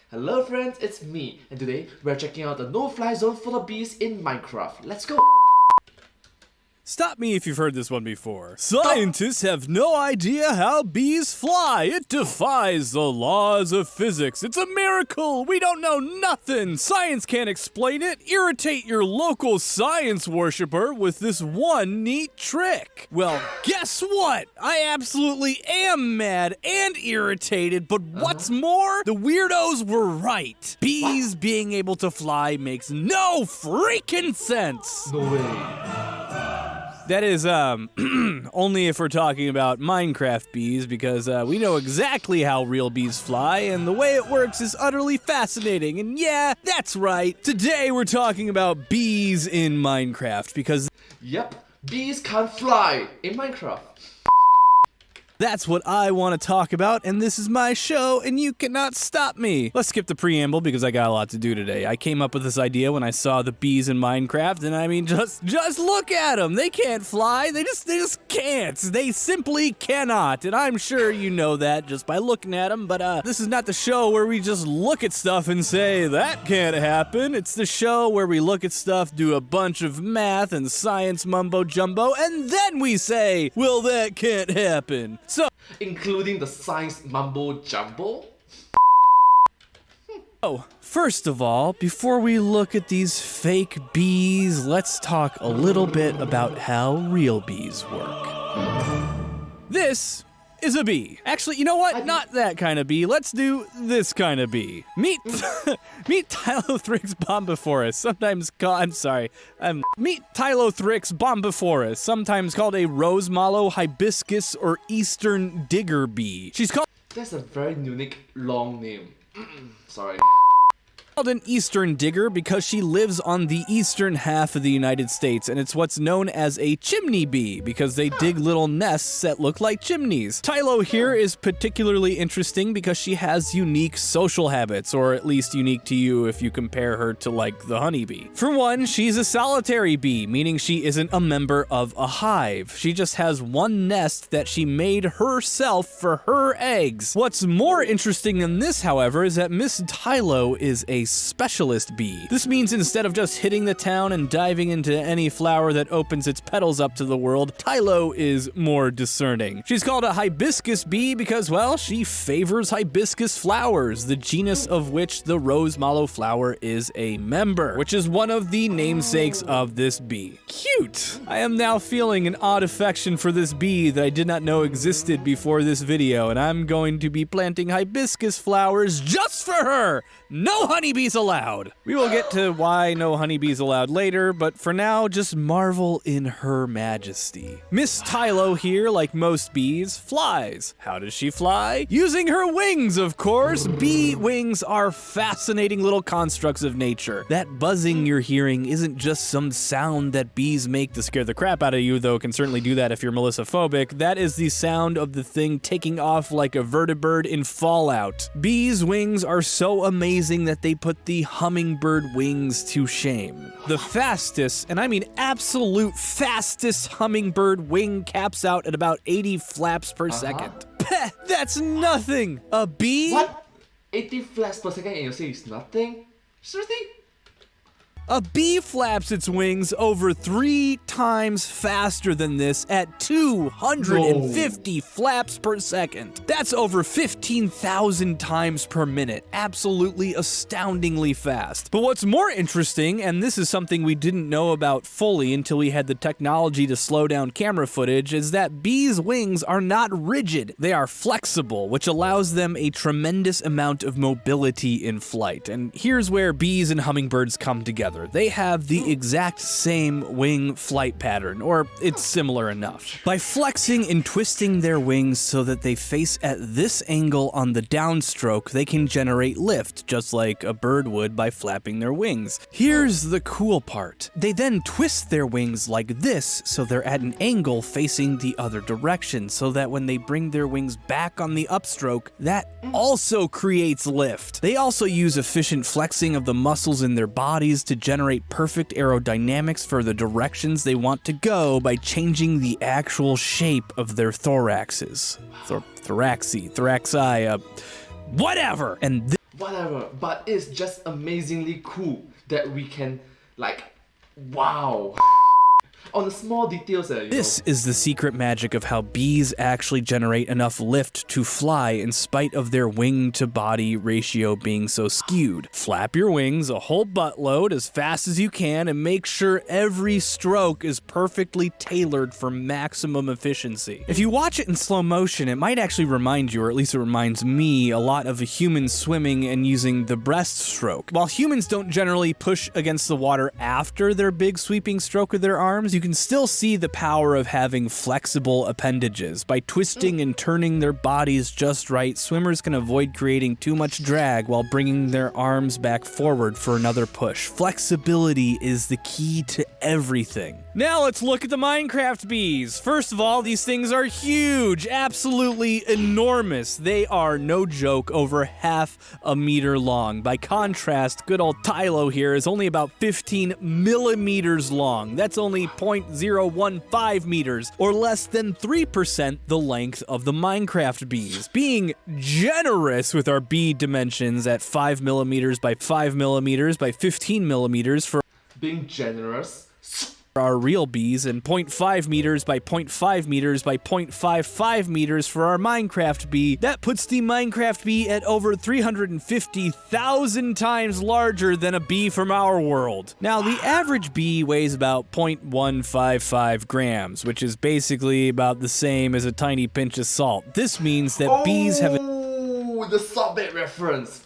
Hello friends, it's me, and today we're checking out the no-fly zone for the bees in Minecraft. Let's go! Stop me if you've heard this one before. Scientists have no idea how bees fly. It defies the laws of physics. It's a miracle. We don't know nothing. Science can't explain it. Irritate your local science worshiper with this one neat trick. Well, guess what? I absolutely am mad and irritated, but what's more, the weirdos were right. Bees being able to fly makes no freaking sense. No way. That is, only if we're talking about Minecraft bees, because we know exactly how real bees fly, and the way it works is utterly fascinating. And yeah, that's right. Today we're talking about bees in Minecraft, because Yep, bees can't fly in Minecraft. that's what I want to talk about, and this is my show, and you cannot stop me. Let's skip the preamble because I got a lot to do today. I came up with this idea when I saw the bees in Minecraft, and I mean, just look at them. They can't fly. They just can't. They simply cannot, and I'm sure you know that just by looking at them, but this is not the show where we just look at stuff and say, that can't happen. It's the show where we look at stuff, do a bunch of math and science mumbo jumbo, and then we say, well, that can't happen. So, Including the science mumbo jumbo? first of all, before we look at these fake bees, let's talk a little bit about how real bees work. This is a bee. Actually, you know what? Not that kind of bee. Let's do this kind of bee. Meet Tylothrix bombiforus, sometimes called, meet Tylothrix bombiforus, sometimes called a rose mallow, hibiscus, or eastern digger bee. She's called That's a very unique long name. Sorry. an eastern digger because she lives on the eastern half of the United States, and it's what's known as a chimney bee because they dig little nests that look like chimneys. Tylo here is particularly interesting because she has unique social habits, or at least unique to you if you compare her to like the honeybee. For one, she's a solitary bee, meaning she isn't a member of a hive. She just has one nest that she made herself for her eggs. What's more interesting than this, however, is that Miss Tylo is a specialist bee. This means instead of just hitting the town and diving into any flower that opens its petals up to the world, Tylo is more discerning. She's called a hibiscus bee because, well, she favors hibiscus flowers, the genus of which the rose mallow flower is a member, which is one of the namesakes of this bee. Cute! I am now feeling an odd affection for this bee that I did not know existed before this video, and I'm going to be planting hibiscus flowers just for her! No honeybees allowed! We will get to why no honeybees allowed later, but for now, just marvel in her majesty. Miss Tylo here, like most bees, flies. How does she fly? Using her wings, of course! Bee wings are fascinating little constructs of nature. That buzzing you're hearing isn't just some sound that bees make to scare the crap out of you, though it can certainly do that if you're melissophobic. That is the sound of the thing taking off like a vertibird in Fallout. Bees' wings are so amazing that they put the hummingbird wings to shame. The fastest, and I mean absolute fastest hummingbird wing caps out at about 80 flaps per second. Peh, that's nothing! A bee? What? 80 flaps per second and you say it's nothing? Seriously? A bee flaps its wings over 3 times faster than this at 250 flaps per second. That's over 15,000 times per minute. Absolutely astoundingly fast. But what's more interesting, and this is something we didn't know about fully until we had the technology to slow down camera footage, is that bees' wings are not rigid. They are flexible, which allows them a tremendous amount of mobility in flight. And here's where bees and hummingbirds come together. They have the exact same wing flight pattern, or it's similar enough. By flexing and twisting their wings so that they face at this angle on the downstroke, they can generate lift, just like a bird would by flapping their wings. Here's the cool part. They then twist their wings like this so they're at an angle facing the other direction, so that when they bring their wings back on the upstroke, that also creates lift. They also use efficient flexing of the muscles in their bodies to generate perfect aerodynamics for the directions they want to go by changing the actual shape of their thoraxes. Thoraxi, whatever. And whatever, but it's just amazingly cool that we can, like, wow. On the small details, This is the secret magic of how bees actually generate enough lift to fly in spite of their wing-to-body ratio being so skewed. Flap your wings a whole buttload as fast as you can and make sure every stroke is perfectly tailored for maximum efficiency. If you watch it in slow motion, it might actually remind you, or at least it reminds me, a lot of a human swimming and using the breaststroke. While humans don't generally push against the water after their big sweeping stroke with their arms, you can still see the power of having flexible appendages. By twisting and turning their bodies just right, swimmers can avoid creating too much drag while bringing their arms back forward for another push. Flexibility is the key to everything. Now let's look at the Minecraft bees. First of all, these things are huge, absolutely enormous. They are, no joke, over half a meter long. By contrast, good old Tylo here is only about 15 millimeters long. That's only 0.015 meters, or less than 3% the length of the Minecraft bees. Being generous with our bee dimensions at 5 millimeters by 5 millimeters by 15 millimeters for being generous. our real bees, and 0.5 meters by 0.5 meters by 0.55 meters for our Minecraft bee. That puts the Minecraft bee at over 350,000 times larger than a bee from our world. Now, the average bee weighs about 0.155 grams, which is basically about the same as a tiny pinch of salt. This means that bees have the sorbet reference.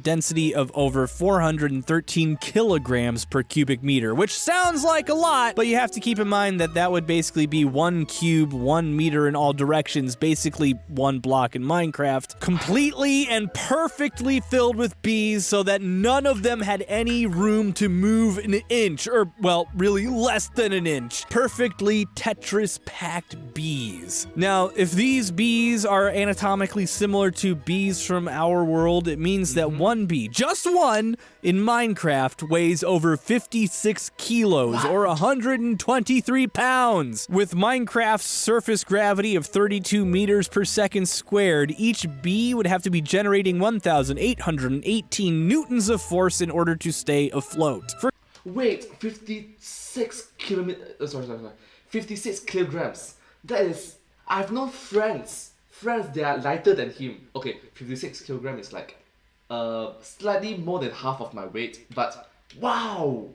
Density of over 413 kilograms per cubic meter, which sounds like a lot, but you have to keep in mind that that would basically be 1 cube, 1 meter in all directions, basically 1 block in Minecraft, completely and perfectly filled with bees so that none of them had any room to move an inch, or, well, really less than an inch. Perfectly Tetris-packed bees. Now, if these bees are anatomically similar to bees from our world, it means that one bee, just one, in Minecraft weighs over 56 kilos or 123 pounds. With Minecraft's surface gravity of 32 meters per second squared, each bee would have to be generating 1,818 newtons of force in order to stay afloat. Wait, 56 kilometers, sorry, 56 kilograms. That is, I've known friends, they are lighter than him. Okay, 56 kilograms is like, slightly more than half of my weight, but wow!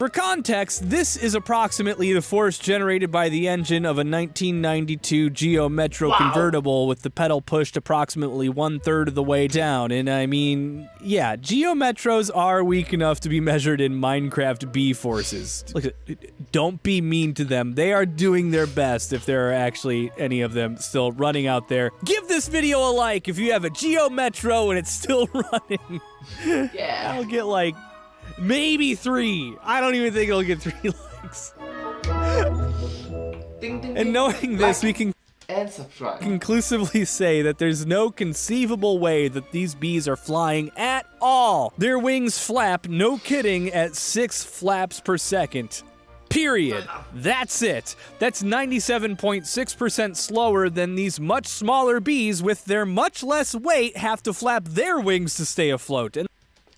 For context, this is approximately the force generated by the engine of a 1992 Geo Metro convertible with the pedal pushed approximately 1/3 of the way down. And I mean, yeah, Geo Metros are weak enough to be measured in Minecraft bee forces. Look, don't be mean to them. They are doing their best if there are actually any of them still running out there. Give this video a like if you have a Geo Metro and it's still running. Yeah. I'll get like maybe 3. I don't even think it'll get 3 likes. Ding, ding, And knowing this, like we can and subscribe. conclusively say that there's no conceivable way that these bees are flying at all. Their wings flap, no kidding, at 6 flaps per second. Period. That's it. That's 97.6% slower than these much smaller bees with their much less weight have to flap their wings to stay afloat. And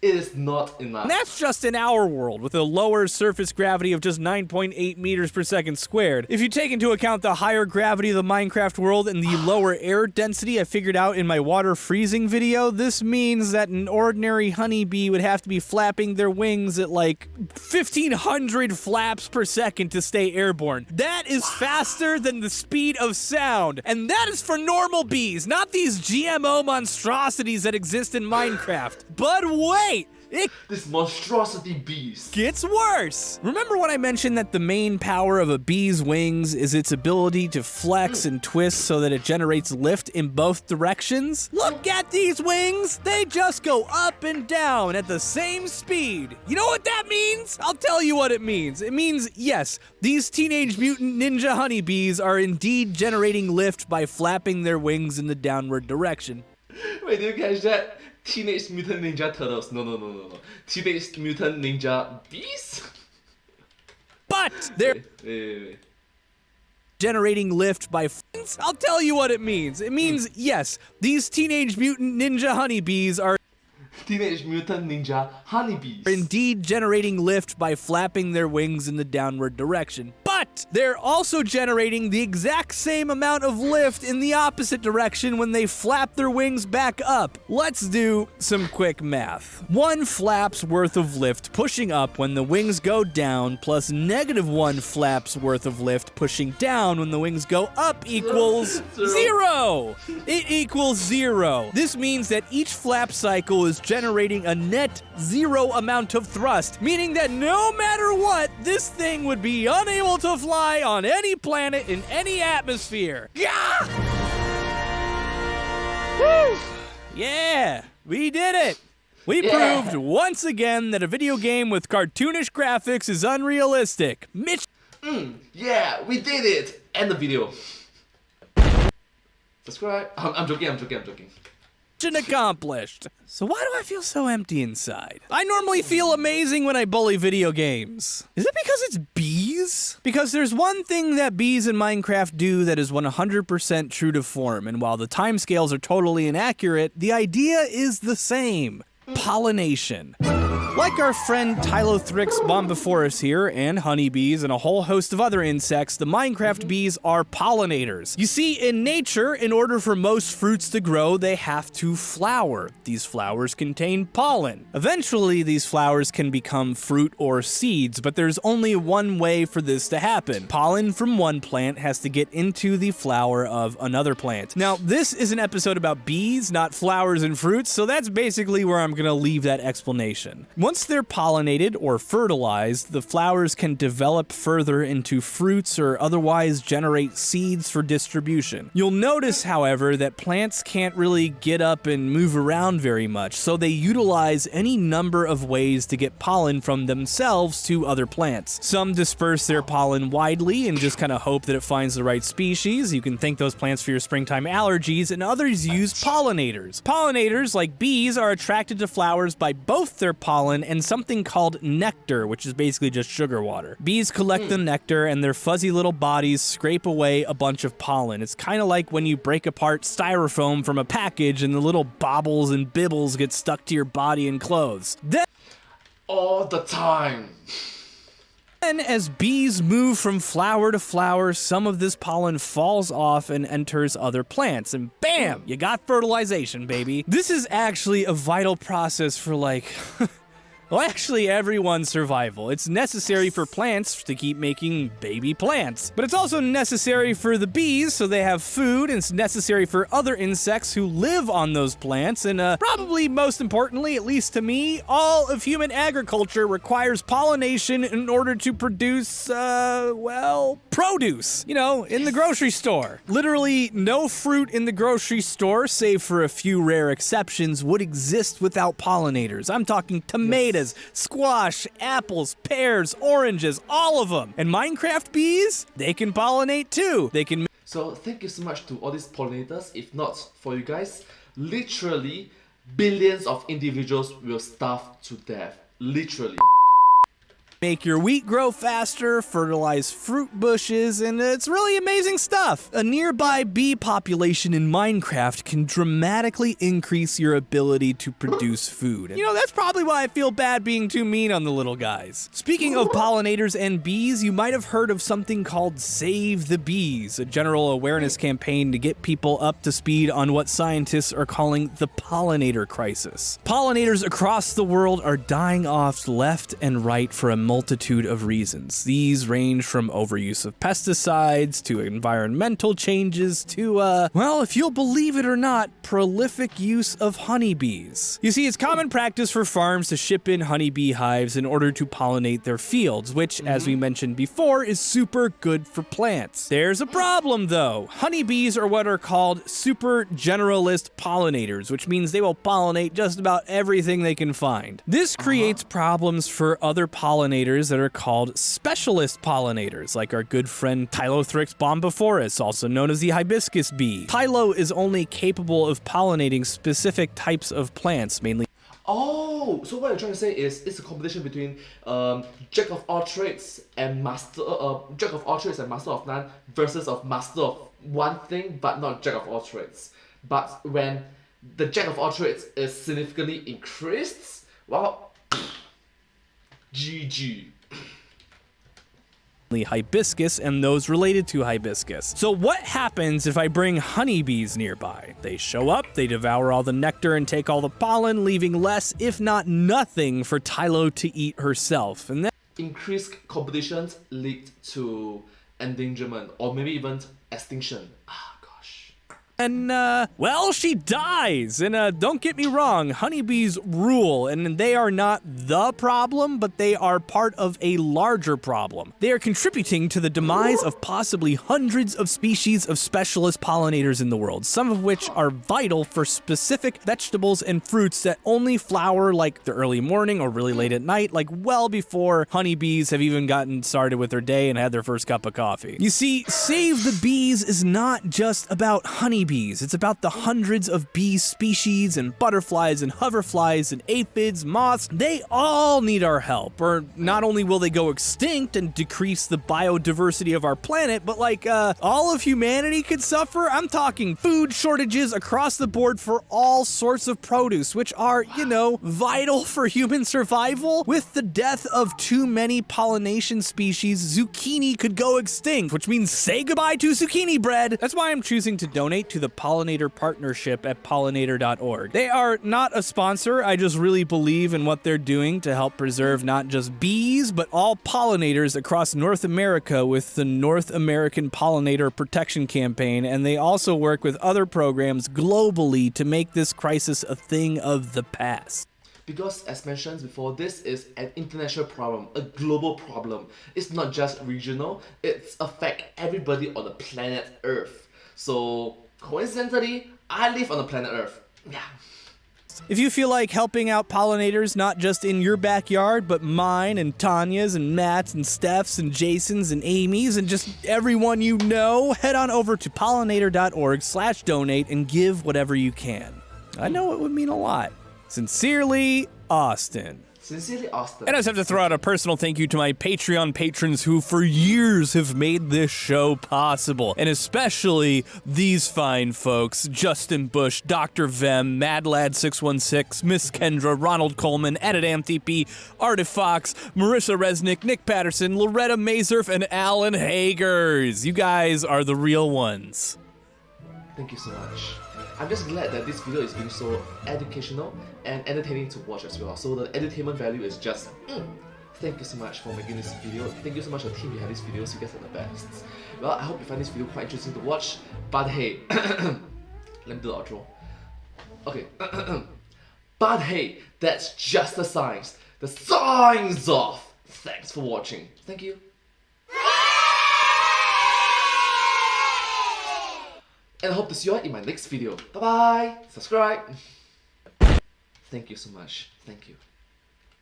It is not enough. And that's just in our world, with a lower surface gravity of just 9.8 meters per second squared. If you take into account the higher gravity of the Minecraft world and the lower air density I figured out in my water freezing video, this means that an ordinary honeybee would have to be flapping their wings at like 1,500 flaps per second to stay airborne. That is faster than the speed of sound. And that is for normal bees, not these GMO monstrosities that exist in Minecraft. But wait! This monstrosity beast Gets worse! Remember when I mentioned that the main power of a bee's wings is its ability to flex and twist so that it generates lift in both directions? Look at these wings! They just go up and down at the same speed. You know what that means? I'll tell you what it means. It means, yes, these Teenage Mutant Ninja honeybees are indeed generating lift by flapping their wings in the downward direction. Wait, did you catch that? Teenage Mutant Ninja Turtles. No. Teenage Mutant Ninja Bees? But they're Wait. generating lift by I'll tell you what it means. It means, yes, these Teenage Mutant Ninja honeybees are Teenage Mutant Ninja honeybees. indeed generating lift by flapping their wings in the downward direction. But they're also generating the exact same amount of lift in the opposite direction when they flap their wings back up. Let's do some quick math. 1 flap's worth of lift pushing up when the wings go down plus -1 flap's worth of lift pushing down when the wings go up equals 0. It equals 0. This means that each flap cycle is generating a net 0 amount of thrust, meaning that no matter what, this thing would be unable to fly on any planet in any atmosphere. Yeah! Woo! Yeah, we did it. We proved once again that a video game with cartoonish graphics is unrealistic. Yeah, we did it. End the video. Subscribe. I'm joking. Mission accomplished. So why do I feel so empty inside? I normally feel amazing when I bully video games. Is it because it's bees? Because there's one thing that bees in Minecraft do that is 100% true to form, and while the timescales are totally inaccurate, the idea is the same. Pollination. Like our friend Tylothrix bombiforus here, and honeybees and a whole host of other insects, the Minecraft bees are pollinators. You see, in nature, in order for most fruits to grow, they have to flower. These flowers contain pollen. Eventually, these flowers can become fruit or seeds, but there's only one way for this to happen. Pollen from one plant has to get into the flower of another plant. Now, this is an episode about bees, not flowers and fruits, so that's basically where I'm gonna leave that explanation. Once they're pollinated or fertilized, the flowers can develop further into fruits or otherwise generate seeds for distribution. You'll notice, however, that plants can't really get up and move around very much, so they utilize any number of ways to get pollen from themselves to other plants. Some disperse their pollen widely and just kind of hope that it finds the right species. You can thank those plants for your springtime allergies, and others use pollinators. Pollinators, like bees, are attracted to flowers by both their pollen and something called nectar, which is basically just sugar water. Bees collect the nectar and their fuzzy little bodies scrape away a bunch of pollen. It's kind of like when you break apart styrofoam from a package and the little baubles and bibbles get stuck to your body and clothes. Then, all the time. Then, as bees move from flower to flower, some of this pollen falls off and enters other plants, and bam, you got fertilization, baby. This is actually a vital process for, like, well, actually, everyone's survival. It's necessary for plants to keep making baby plants. But it's also necessary for the bees so they have food, and it's necessary for other insects who live on those plants, and probably most importantly, at least to me, all of human agriculture requires pollination in order to produce, well, produce. You know, in the grocery store. Literally, no fruit in the grocery store, save for a few rare exceptions, would exist without pollinators. I'm talking tomatoes, squash, apples, pears, oranges, all of them. And Minecraft bees, they can pollinate too. They can. So thank you so much to all these pollinators. If not for you guys, literally billions of individuals will starve to death. Literally. Make your wheat grow faster, fertilize fruit bushes, and it's really amazing stuff. A nearby bee population in Minecraft can dramatically increase your ability to produce food. And, you know, that's probably why I feel bad being too mean on the little guys. Speaking of pollinators and bees, you might have heard of something called Save the Bees, a general awareness campaign to get people up to speed on what scientists are calling the pollinator crisis. Pollinators across the world are dying off left and right for a multitude of reasons. These range from overuse of pesticides to environmental changes to, well, if you'll believe it or not, prolific use of honeybees. You see, it's common practice for farms to ship in honeybee hives in order to pollinate their fields, which, as we mentioned before, is super good for plants. There's a problem, though. Honeybees are what are called super generalist pollinators, which means they will pollinate just about everything they can find. This creates problems for other pollinators that are called specialist pollinators, like our good friend Tylothrix bombiforus, also known as the hibiscus bee. Tylo is only capable of pollinating specific types of plants, mainly. Oh, so what you're trying to say is it's a competition between jack of all trades and master of none versus of master of one thing but not jack of all trades. But when the jack of all trades is significantly increased, well, GG. Hibiscus and those related to hibiscus. So what happens if I bring honeybees nearby? They show up, they devour all the nectar and take all the pollen, leaving less, if not nothing, for Tylo to eat herself. And then Increased competitions lead to endangerment or maybe even extinction. Ah, gosh. And, well, she dies. And, don't get me wrong, honeybees rule, and they are not the problem, but they are part of a larger problem. They are contributing to the demise of possibly hundreds of species of specialist pollinators in the world, some of which are vital for specific vegetables and fruits that only flower like the early morning or really late at night, like well before honeybees have even gotten started with their day and had their first cup of coffee. You see, Save the Bees is not just about honeybees. It's about the hundreds of bee species and butterflies and hoverflies and aphids, moths. They all need our help. Or not only will they go extinct and decrease the biodiversity of our planet, but like all of humanity could suffer. I'm talking food shortages across the board for all sorts of produce, which are, you know, vital for human survival. With the death of too many pollination species, zucchini could go extinct, which means say goodbye to zucchini bread. That's why I'm choosing to donate to the Pollinator Partnership at pollinator.org. They are not a sponsor, I just really believe in what they're doing to help preserve not just bees, but all pollinators across North America with the North American Pollinator Protection Campaign, and they also work with other programs globally to make this crisis a thing of the past. Because as mentioned before, this is an international problem, a global problem. It's not just regional, it's affect everybody on the planet Earth. So coincidentally, I live on the planet Earth. Yeah. If you feel like helping out pollinators not just in your backyard, but mine and Tanya's and Matt's and Steph's and Jason's and Amy's and just everyone you know, head on over to pollinator.org/donate and give whatever you can. I know it would mean a lot. Sincerely, Austin. Sincerely, Austin. And I just have to throw out a personal thank you to my Patreon patrons who for years have made this show possible. And especially these fine folks, Justin Bush, Dr. Vem, MadLad616, Miss Kendra, Ronald Coleman, EditAmTP, Artifox, Marissa Resnick, Nick Patterson, Loretta Mazurf, and Alan Hagers. You guys are the real ones. Thank you so much. I'm just glad that this video is being so educational and entertaining to watch as well. So the entertainment value is just Thank you so much for making this video. Thank you so much to the team behind this video. You guys are the best. Well, I hope you find this video quite interesting to watch. But hey, let me do the outro. Okay. But hey, that's just the signs. The signs off. Thanks for watching. Thank you. And I hope to see you all in my next video. Bye bye. Subscribe. Thank you so much. Thank you.